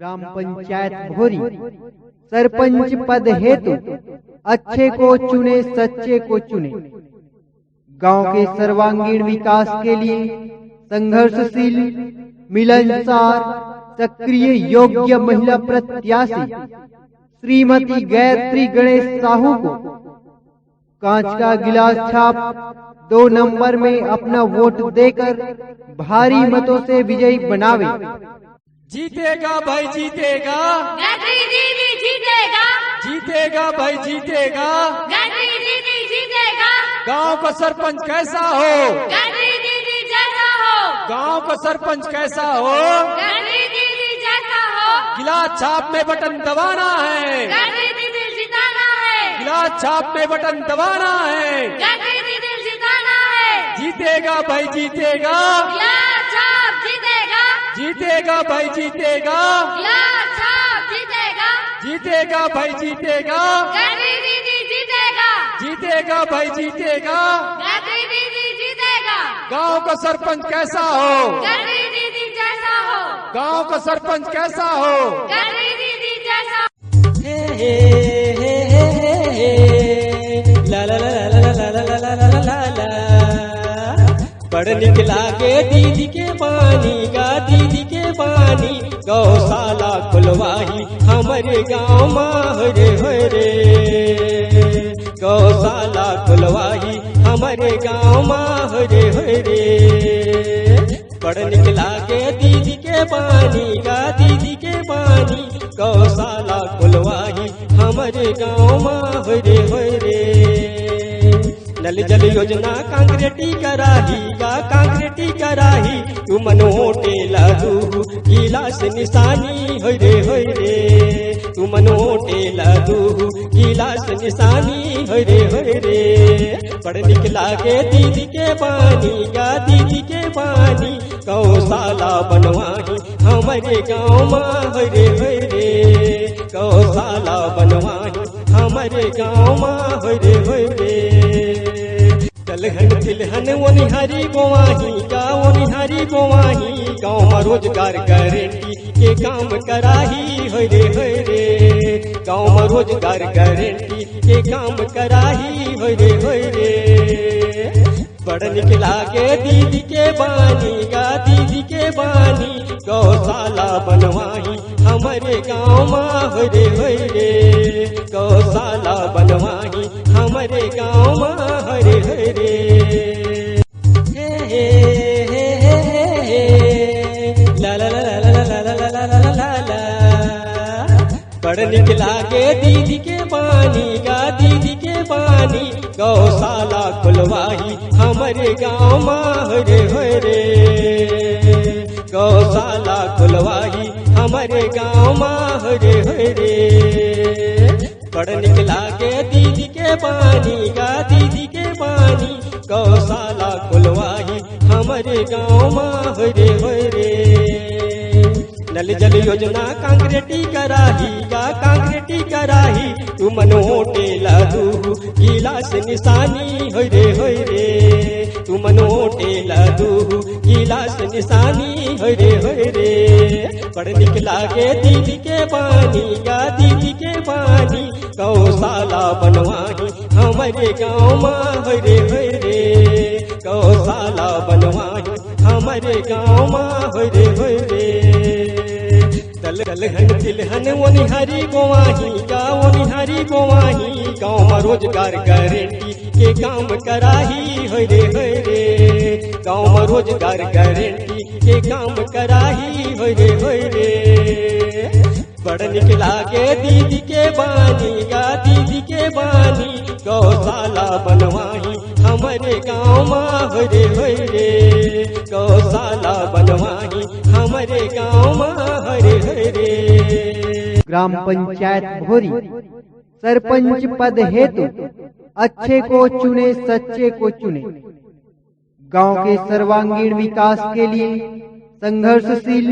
ग्राम पंचायत भोरी सरपंच पद हेतु अच्छे को चुने, सच्चे को चुने। गांव के सर्वांगीण विकास के लिए संघर्षशील, मिलनसार, सक्रिय, योग्य महिला प्रत्याशी श्रीमती गायत्री गणेश साहू को कांच का गिलास छाप 2 नंबर में अपना वोट देकर भारी मतों से विजयी बनावे। जीतेगा भाई जीतेगा, गायत्री दीदी जीतेगा, जीतेगा भाई जीतेगा। गायत्री दीदी जीतेगा। गांव का सरपंच कैसा हो, गायत्री दीदी जैसा हो। गांव का सरपंच कैसा हो, गायत्री दीदी जैसा हो। गिलास छाप में बटन दबाना है, गायत्री दीदी जिताना है। गिलास छाप में बटन दबाना है। गायत्री दीदी जिताना है। जीतेगा भाई जीतेगा, गिलास छाप जीतेगा, जीतेगा भाई जीतेगा। गिलास छाप जीतेगा, जीतेगा भाई जीतेगा, गायत्री दीदी जीतेगा, जीतेगा भाई जीतेगा। गायत्री दीदी जीतेगा। गांव का सरपंच कैसा हो, गायत्री दीदी जैसा हो। गांव का सरपंच कैसा हो। गायत्री दीदी जैसा। ला ला ला ला ला ला ला ला ला ला ला। बड़ निकला के दीदी के पानी गा, दीदी के पानी गौशाला खुलवाही हमारे गाँव माहरे हरे। गौशाला खुलवाही हमारे गाँव माहरे हरे। बड़ निकला के दीदी के पानी गा, दीदी के पानी गौशाला खुलवाही हमारे गाँव माहरे हरे। नल जल योजना कांक्रेटी कराही गा, कांक्रेटी कराही तू मनोटे लहू गिलास निशानी होरे होरे। तू मनोटे लहू गिलास निशानी होरे होरे। बड़ निकला के दीदी के पानी गा, दीदी के पानी गौशाला बनवाही हमारे गाँव माँ होरे होरे। गौशाला बनवाही हमारे गाँव माँ होरे होरे। दलहन तिलहन ओनिहारी गोवाही का, ओनिहारी गोवाही गाँव में रोजगार गारंटी के काम कराही होरे होरे। गाँव में रोजगार गारंटी के काम कराही होरे होरे। बड़ निकला के दीदी के बानी गा, दीदी के बानी गौशाला बनवाही हमारे गाँव में होरे होरे। गौशाला बनवाही हमारे गाँव में हरे हरे। ला ला ला ला ला ला ला ला ला ला। बड़ निकला के दीदी के पानी गा, दीदी के पानी गौशाला खुलवाही हमारे गाँव में हरे हरे। गौशाला खुलवाही हमारे गाँव में हरे हरे। बड़ निकला के दीदी के पानी गा, दीदी के पानी गौशाला खुलवाही हमारे गाँव में हरे हरे। नल जल योजना कांक्रेटी कराही गा, कांक्रेटी कराही तू मनोटे लहू गिलास निशानी होरे होरे। तू मनोटे लहू गिलास निशानी होरे होरे। बड़ निकला के दीदी के पानी गा, दीदी के पानी गौशाला बनवाही हमारे गाँव में हरे हरे। गौशाला बनवाही हमारे गाँव में हरे हरे। दलहन तिलहन ओनिहारी गोवाही का, ओनिहारी गोवाही गाँव में रोजगार गारंटी के काम कराही होरे होरे। गाँव में रोजगार गारंटी के काम कराही होरे होरे। बड़ निकला के दीदी के बानी गा, दीदी के बानी गौशाला बनवाही हमारे गाँव में होरे होरे। गौशाला बनवाही हमारे गाँव में हरे हरे। ग्राम पंचायत भोरी सरपंच पद हेतु अच्छे को चुने, सच्चे को चुने। गांव के सर्वांगीण विकास के लिए संघर्षशील,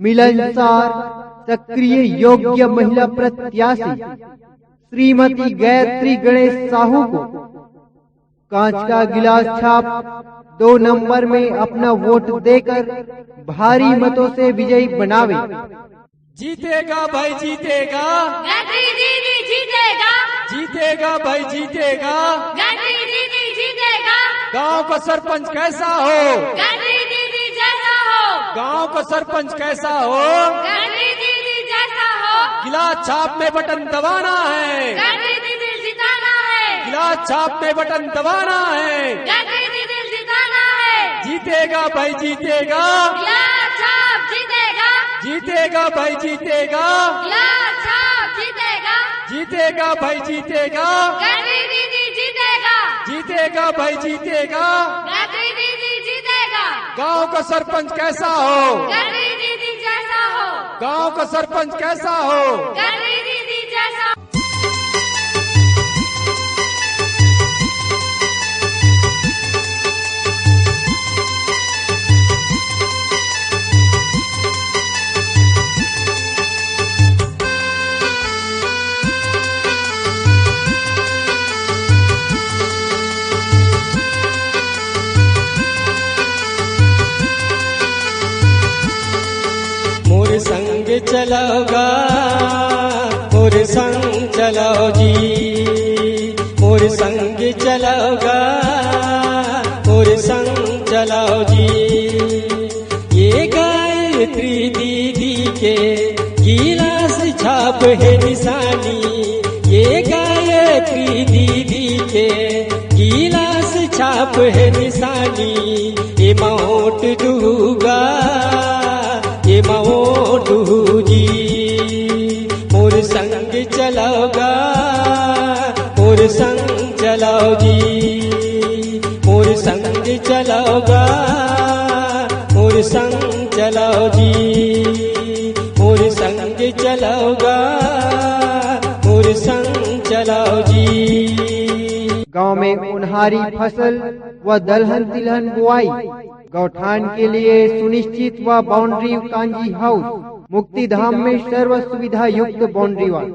मिलनसार, सक्रिय, योग्य महिला प्रत्याशी श्रीमती गायत्री गणेश साहू को कांच का गिलास छाप 2 नंबर में अपना वोट देकर भारी मतों से विजयी बनावे। जीतेगा भाई जीतेगा, गायत्री दीदी जीतेगा, जीतेगा भाई जीतेगा। गायत्री दीदी जीतेगा, गांव का सरपंच कैसा हो, गायत्री दीदी जैसा हो, गांव का सरपंच कैसा हो। गायत्री दीदी जैसा हो, गिलास छाप में बटन दबाना है, गायत्री दीदी जिताना है, गिलास छाप में बटन दबाना है। गायत्री दीदी जिताना है, जीतेगा भाई जीतेगा, गिलास छाप जीतेगा, जीतेगा भाई जीतेगा, गिलास छाप जीतेगा, जीतेगा भाई जीतेगा, गायत्री दीदी जीतेगा, जीतेगा भाई जीतेगा। गायत्री दीदी जीतेगा, गांव का सरपंच कैसा हो, गायत्री दीदी जैसा हो, गांव का सरपंच कैसा हो। गायत्री दीदी जैसा। मोर संग चलोगा, मोर संग चलो जी, मोर संग चलोगा, मोर संग चलो जी। ये गायत्री दीदी के गिलास छाप है निशानी, ये गायत्री दीदी के गिलास छाप है निशानी। ये मोट दूगा, ये मोटू जी, मोर संग चलोगा, मोर संग चलो जी, मोर संग चलोगा, मोर संग चलो जी, मोर संग चलोगा, मोर संग चलो जी। गांव में उन्हारी फसल व दलहन तिलहन बुआई, गौठान के लिए सुनिश्चित व बाउंड्री कांजी हाउस, मुक्ति धाम में सर्व सुविधा युक्त बाउंड्री वाल।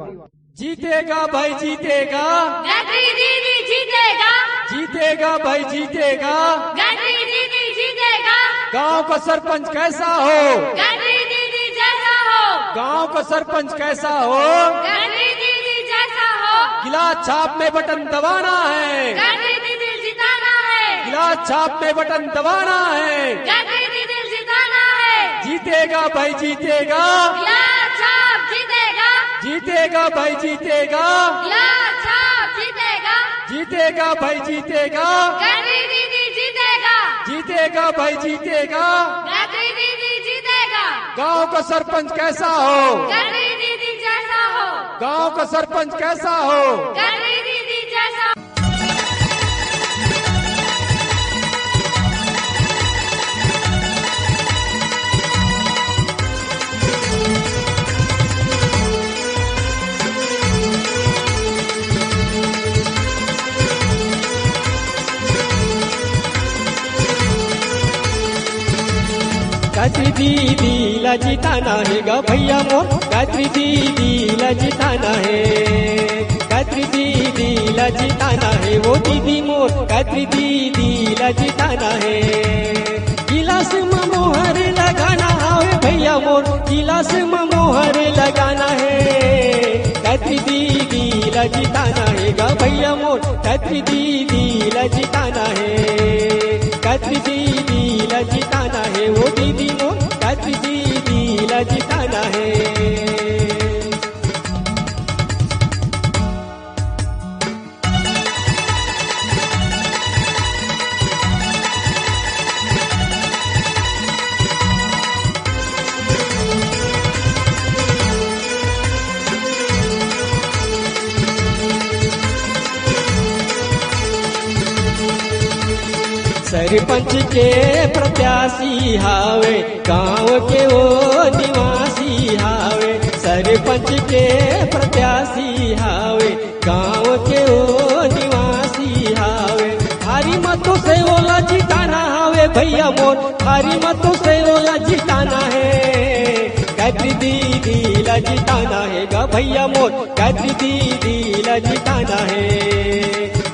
जीतेगा भाई जीतेगा, गायत्री दीदी जीतेगा, जीतेगा भाई जीतेगा। गायत्री दीदी जीतेगा, गांव का सरपंच कैसा हो, गायत्री दीदी जैसा हो, गांव का सरपंच कैसा हो। गायत्री दीदी जैसा हो, गिलास छाप में बटन दबाना है, गायत्री दीदी जिताना है, गिलास छाप में बटन दबाना है। गायत्री दीदी जिताना है, जीतेगा भाई जीतेगा, गिलास छाप जीतेगा, जीतेगा भाई जीतेगा, गिलास छाप जीतेगा, जीतेगा भाई जीतेगा, गायत्री दीदी जीतेगा, जीतेगा भाई जीतेगा। गायत्री दीदी जीतेगा, गांव का सरपंच कैसा हो, गायत्री दीदी जैसा हो, गांव का सरपंच कैसा हो। गायत्री दीदी जैसा। गायत्री दीदी ला जिताना है गा भैया मोर, गायत्री दीदी ला जिताना है, गायत्री दीदी ला जिताना है वो दीदी मोर, गायत्री दीदी ला जिताना है। गिलास में मोहर लगाना है भैया मोर, गिलास में मोहर लगाना है। गायत्री दीदी ला जिताना है गा भैया मोर, गायत्री दीदी ला जिताना है, गायत्री दीदी ला जिताना है वो दीदी मोर, गायत्री दीदी ला जिताना है। सरपंच के प्रत्याशी हावे, गांव के वो निवासी हावे, सरपंच के प्रत्याशी हावे, गांव के वो निवासी हावे। थारी मतों से ओला जिताना हावे भैया मोर, थारी मतों से ओला जिताना है। गायत्री दीदी ला जिताना है गा भैया मोर, गायत्री दीदी ला जिताना है,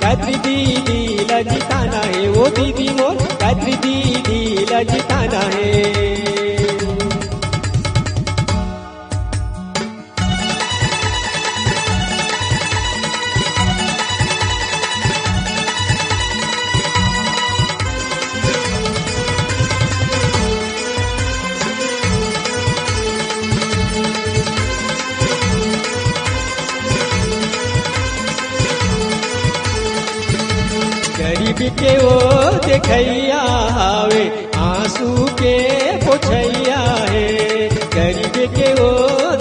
गायत्री दीदी ला जिताना है वो दीदी मोर, गायत्री दीदी ला जिताना है। गरीब के वो देखैया हवे आंसू के पोछैया है गरीब के वो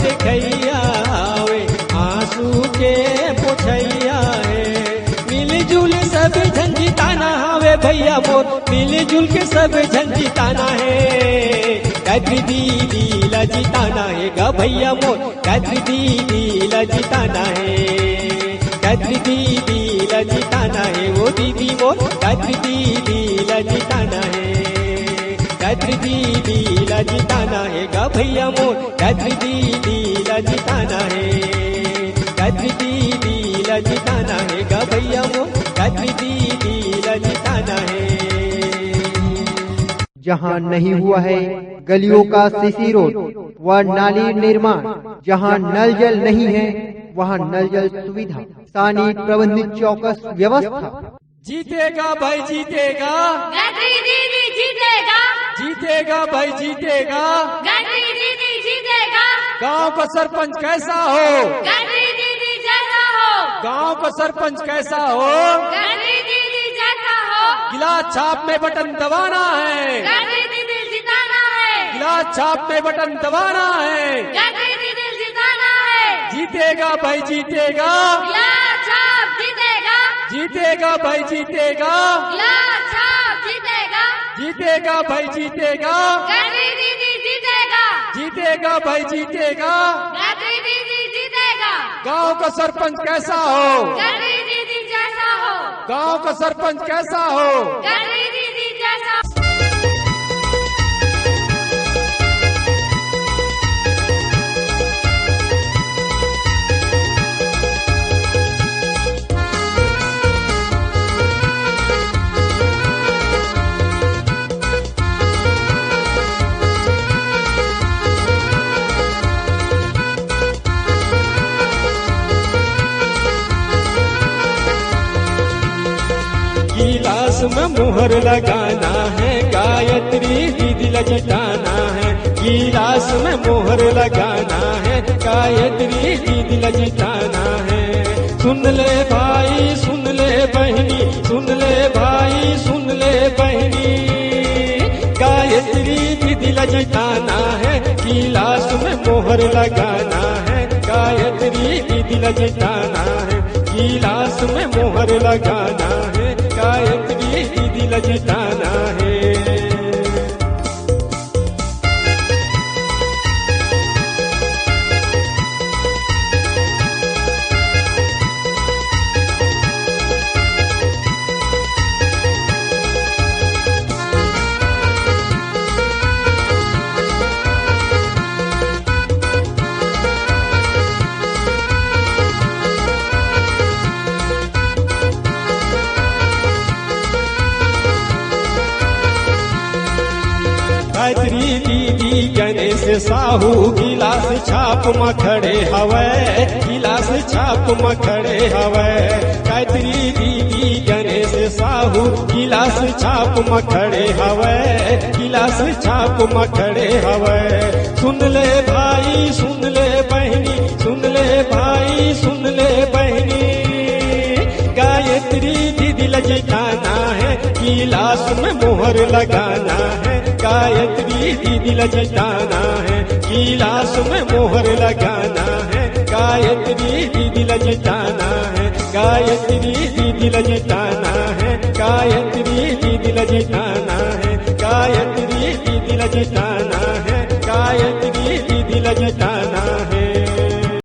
देखैया हवे आंसू के पोछैया है मिलजुल सब झंझिताना हवे भैया मोर मिलजुल के सब झंझिताना है गायत्री दीदी ला जिताना है गा भैया मोर गायत्री दीदी ला जिताना है गायत्री दीदी ला जिताना है वो दीदी मोर गायत्री दीदी ला जिताना है गायत्री दीदी ला जिताना है गा भैया मोर गायत्री दीदी ला जिताना है गायत्री दीदी ला जिताना है गा भैया मोर गायत्री दीदी ला जिताना है। जहाँ नहीं हुआ है गलियों का सीसी रोड व नाली निर्माण, जहाँ नल जल नहीं है वहाँ नल जल सुविधा, स्थानीय प्रबंधित चौकस व्यवस्था। जीतेगा भाई जीतेगा, गायत्री दीदी जीतेगा, जीतेगा भाई जीतेगा। गायत्री दीदी जीतेगा, गांव का सरपंच कैसा हो, गायत्री दीदी जैसा हो, गांव का सरपंच कैसा हो। गायत्री दीदी जैसा हो, गिलास छाप में बटन दबाना है, गायत्री दीदी जिताना है, गिलास छाप में बटन दबाना है। गायत्री दीदी जिताना है, जीतेगा भाई जीतेगा, गिलास छाप जीतेगा, जीतेगा भाई जीतेगा, गिलास छाप जीतेगा, जीतेगा भाई जीतेगा, गायत्री दीदी जीतेगा, जीतेगा भाई जीतेगा। गायत्री दीदी जीतेगा, गांव का सरपंच कैसा हो, गायत्री दीदी जैसा हो, गांव का सरपंच कैसा हो। गायत्री दीदी जैसा गिलास में मुहर लगाना है गायत्री दीदी ला जिताना है गिलास में मुहर लगाना है गायत्री दीदी ला जिताना है। सुन ले भाई सुन ले बहनी सुन ले भाई सुन ले बहनी गायत्री दीदी ला जिताना है गिलास में मुहर लगाना है गायत्री दीदी ला जिताना है गिलास में मुहर लगाना है गायत्री दीदी ला जिताना है। गायत्री दीदी गणेश साहू गिलास छाप मखड़े हवे गिलास छाप मखड़े हवे गायत्री दीदी गणेश साहू गिलास छाप मखड़े हवे गिलास छाप मखड़े हवे। सुन ले भाई सुन ले बहनी सुन ले भाई सुन ले बहनी गायत्री दीदी ला जिताना है गिलास में मुहर लगाना है गायत्री दीदी ला जिताना है गिलास में मुहर लगाना है गायत्री दीदी ला जिताना है गायत्री दीदी ला जिताना है गायत्री दीदी ला जिताना है गायत्री दीदी ला जिताना